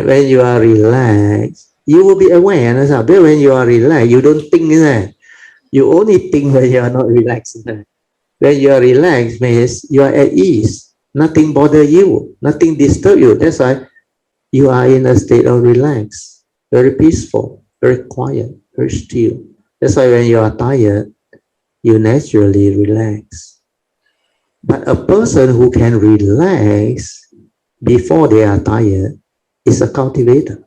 When you are relaxed, you will be aware. But when you are relaxed, you don't think. You only think when you are not relaxed. When you are relaxed means you are at ease. Nothing bother you. Nothing disturb you. That's why you are in a state of relax. Very peaceful, very quiet, very still. That's why when you are tired, you naturally relax. But a person who can relax before they are tired is a cultivator.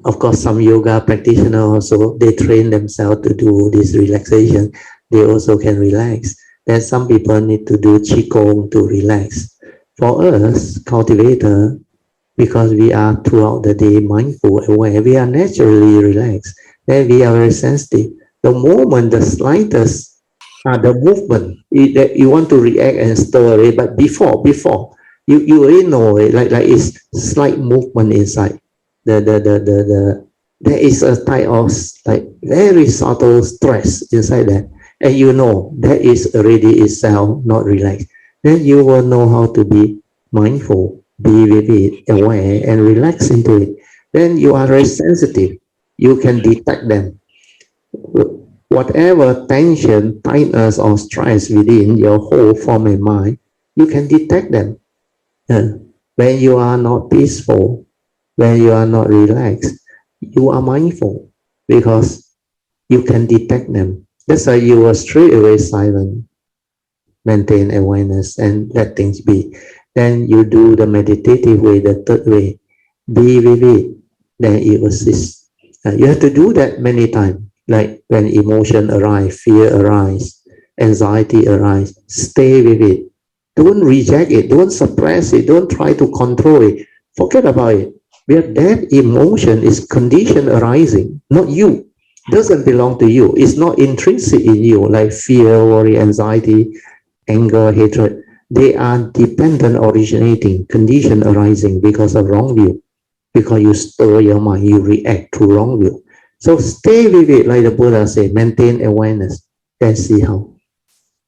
Of course, some yoga practitioners also, they train themselves to do this relaxation. They also can relax. Then some people need to do qigong to relax. For us, cultivator, because we are throughout the day mindful, aware, we are naturally relaxed. Then we are very sensitive. The moment the slightest the movement that you want to react and stir it, but before you already know it, like it's slight movement inside. There is a type of like very subtle stress inside that, and you know that is already itself not relaxed. Then you will know how to be mindful, be with it, aware, and relax into it. Then you are very sensitive. You can detect them. Whatever tension, tightness, or stress within your whole form and mind, you can detect them. When you are not peaceful, when you are not relaxed, you are mindful because you can detect them. That's why you are straight away silent, maintain awareness, and let things be. Then you do the meditative way, the third way, be with it, then it will cease. You have to do that many times, like when emotion arise, fear arise, anxiety arise, stay with it. Don't reject it, don't suppress it, don't try to control it. Forget about it. Where that emotion is condition arising, not you. Doesn't belong to you. It's not intrinsic in you, like fear, worry, anxiety, anger, hatred. They are dependent originating, condition arising because of wrong view. Because you stir your mind, you react to wrong view. So stay with it, like the Buddha said, maintain awareness. Then see how.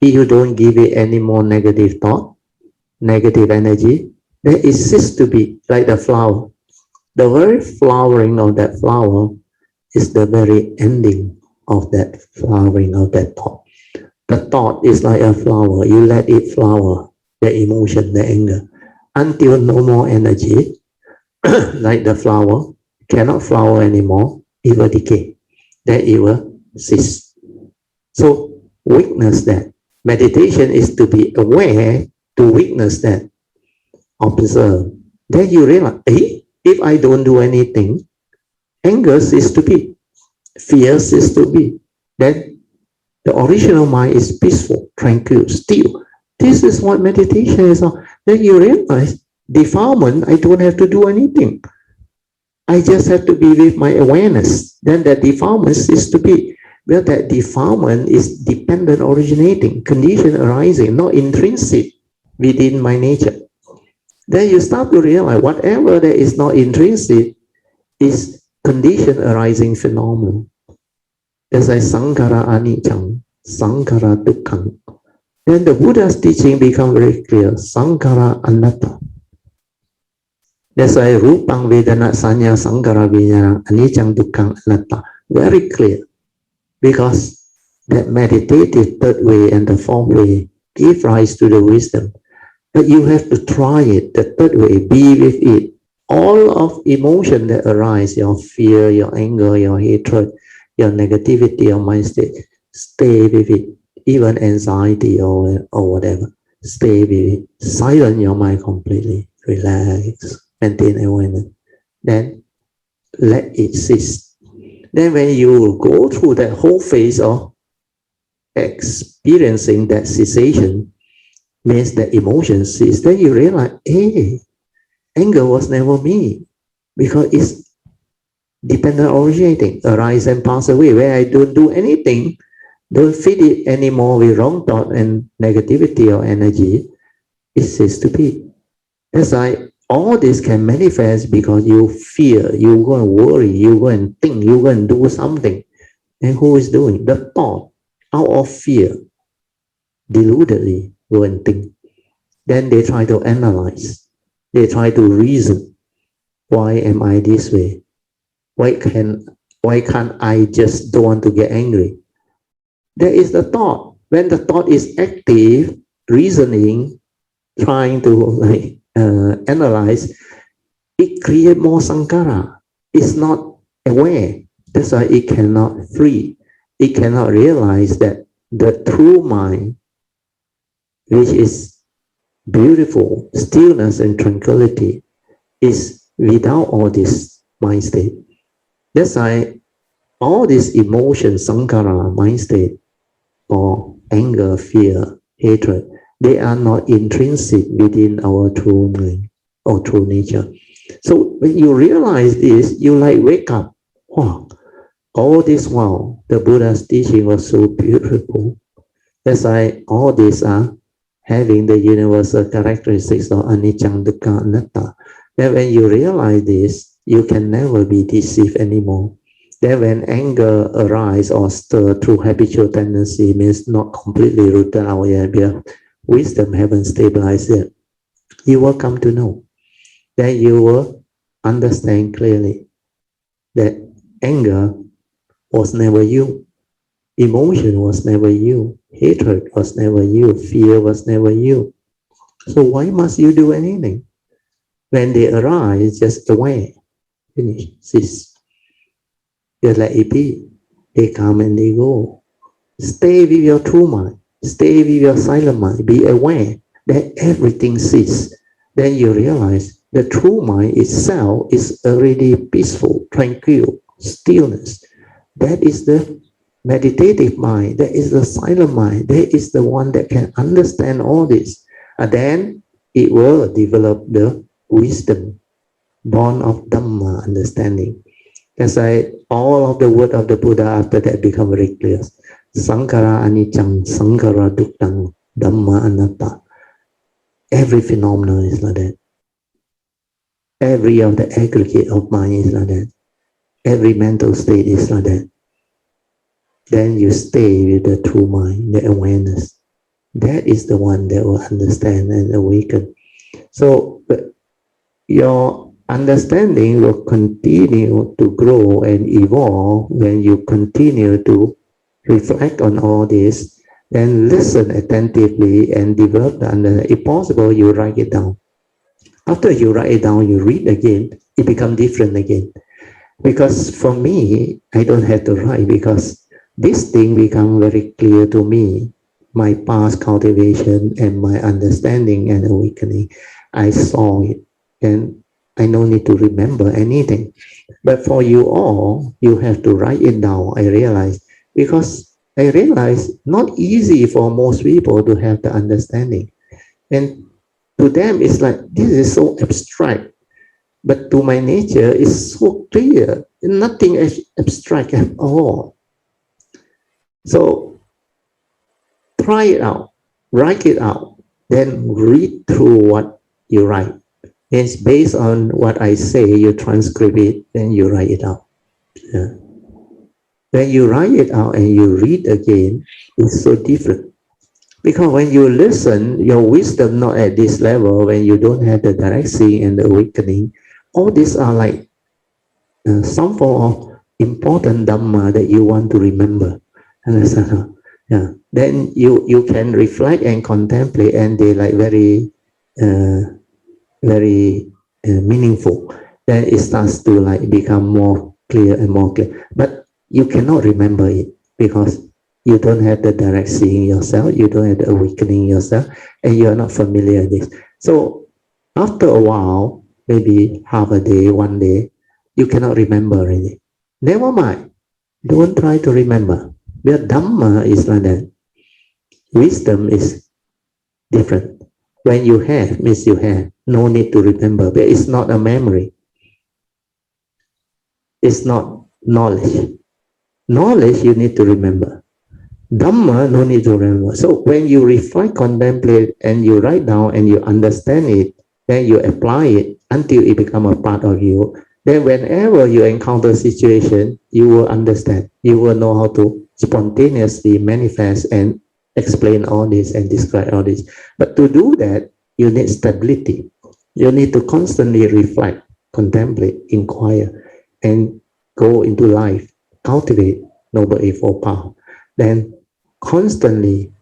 If you don't give it any more negative thought, negative energy, then it ceases to be like the flower. The very flowering of that flower is the very ending of that flowering of that thought. The thought is like a flower. You let it flower, the emotion, the anger, until no more energy, like the flower, cannot flower anymore, it will decay. Then it will cease. So witness that. Meditation is to be aware, to witness that, observe. Then you realize, if I don't do anything, anger is to be, fear is to be. Then the original mind is peaceful, tranquil, still. This is what meditation is on. Then you realize, defilement, I don't have to do anything. I just have to be with my awareness. Then that defilement is to be. Well, that defilement is dependent originating, condition arising, not intrinsic within my nature. Then you start to realize whatever that is not intrinsic is condition arising phenomenon. As I sankhara anicca, sankhara dukkha. Then the Buddha's teaching become very clear. Sankhara anatta. That's why rupang vedana sanya sankhara vijnana anicca dukkha anatta. Very clear. Because that meditative third way and the fourth way give rise to the wisdom. But you have to try it, the third way, be with it. All of emotion that arise, your fear, your anger, your hatred, your negativity, your mind state, stay with it. Even anxiety or whatever, stay with it. Silence your mind completely. Relax, maintain awareness. Then let it cease. Then when you go through that whole phase of experiencing that cessation, means that emotion cease, then you realize, hey, anger was never me, because it's dependent originating, arise and pass away. Where I don't do anything, don't feed it anymore with wrong thought and negativity or energy, it ceases to be. That's why all this can manifest because you fear, you go and worry, you go and think, you go and do something. And who is doing? The thought, out of fear, deludedly go and think. Then they try to analyze, they try to reason. Why am I this way? Why can't I just don't want to get angry? There is the thought. When the thought is active, reasoning, trying to analyze, it creates more sankhara. It's not aware. That's why it cannot free. It cannot realize that the true mind, which is beautiful, stillness and tranquility, is without all this mind state. That's why all these emotions, sankhara, mind state, or anger, fear, hatred, they are not intrinsic within our true mind or true nature. So when you realize this, you like wake up. Wow, all this while the Buddha's teaching was so beautiful. That's why all these are having the universal characteristics of anicca, dukkha, anatta. Then when you realize this, you can never be deceived anymore. Then when anger arises or stir through habitual tendency, means not completely rooted out yet, because wisdom haven't stabilized yet, you will come to know. Then you will understand clearly that anger was never you, emotion was never you, hatred was never you, fear was never you. So why must you do anything? When they arise, just aware, finish, cease. Just let it be. They come and they go. Stay with your true mind. Stay with your silent mind. Be aware that everything ceases. Then you realize the true mind itself is already peaceful, tranquil, stillness. That is the meditative mind. That is the silent mind. That is the one that can understand all this. And then it will develop the wisdom, born of Dhamma understanding. That's why all of the word of the Buddha after that become very clear. Sankhara anicca, sankhara dukkha, Dhamma anatta. Every phenomenon is like that. Every of the aggregate of mind is like that. Every mental state is like that. Then you stay with the true mind, the awareness. That is the one that will understand and awaken. So your understanding will continue to grow and evolve when you continue to reflect on all this, then listen attentively and develop the understanding. If possible, you write it down. After you write it down, you read again, it becomes different again. Because for me, I don't have to write because this thing becomes very clear to me. My past cultivation and my understanding and awakening, I saw it. And I don't need to remember anything. But for you all, you have to write it down, I realize. Because I realize not easy for most people to have the understanding. And to them, it's like, this is so abstract. But to my nature, it's so clear. Nothing is abstract at all. So try it out, write it out, then read through what you write. It's based on what I say, you transcribe it, then you write it out. Yeah. When you write it out and you read again, it's so different. Because when you listen, your wisdom not at this level, when you don't have the direct seeing and the awakening, all these are like some form of important Dhamma that you want to remember. Understand? Yeah. Then you can reflect and contemplate, and they like very meaningful. Then it starts to like become more clear and more clear. But you cannot remember it because you don't have the direct seeing yourself, you don't have the awakening yourself, and you are not familiar with this. So after a while, maybe half a day, one day, you cannot remember already. Never mind. Don't try to remember. Because Dhamma is like that. Wisdom is different. When you have, means you have. No need to remember. But it's not a memory. It's not knowledge. Knowledge you need to remember. Dhamma no need to remember. So when you reflect, contemplate, and you write down and you understand it, then you apply it until it becomes a part of you. Then whenever you encounter a situation, you will understand. You will know how to spontaneously manifest and explain all this and describe all this. But to do that, you need stability. You need to constantly reflect. contemplate, inquire, and go into life, cultivate noble eightfold path. Then constantly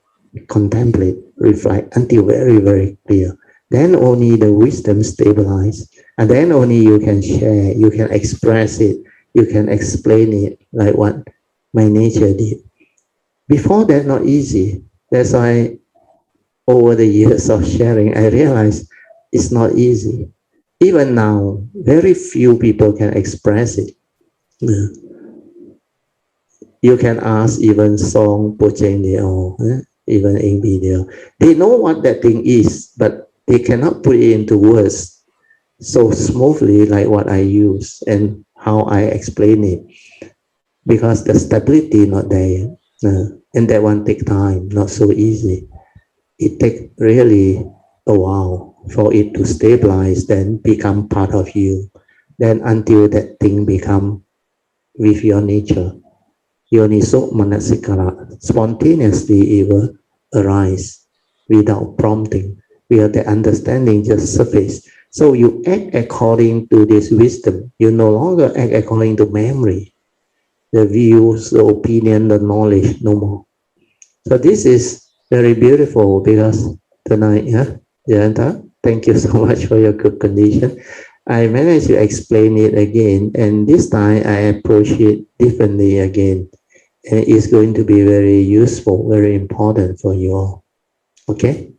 contemplate, reflect until very, very clear. Then only the wisdom stabilize, and then only you can share, you can express it, you can explain it like what my nature did. Before that, not easy. That's why over the years of sharing, I realized it's not easy. Even now, very few people can express it. You can ask even Song Pochenio, even in video. They know what that thing is, but they cannot put it into words so smoothly like what I use and how I explain it, because the stability not there. And that one take time, not so easy. It take really a while for it to stabilize, then become part of you. Then until that thing become with your nature. Yoniso manasikara spontaneously it will arise without prompting, where the understanding just surface. So you act according to this wisdom. You no longer act according to memory, the views, the opinion, the knowledge, no more. So this is very beautiful because tonight, Jayanta, thank you so much for your good condition. I managed to explain it again, and this time I approach it differently again. And it's going to be very useful, very important for you all. Okay?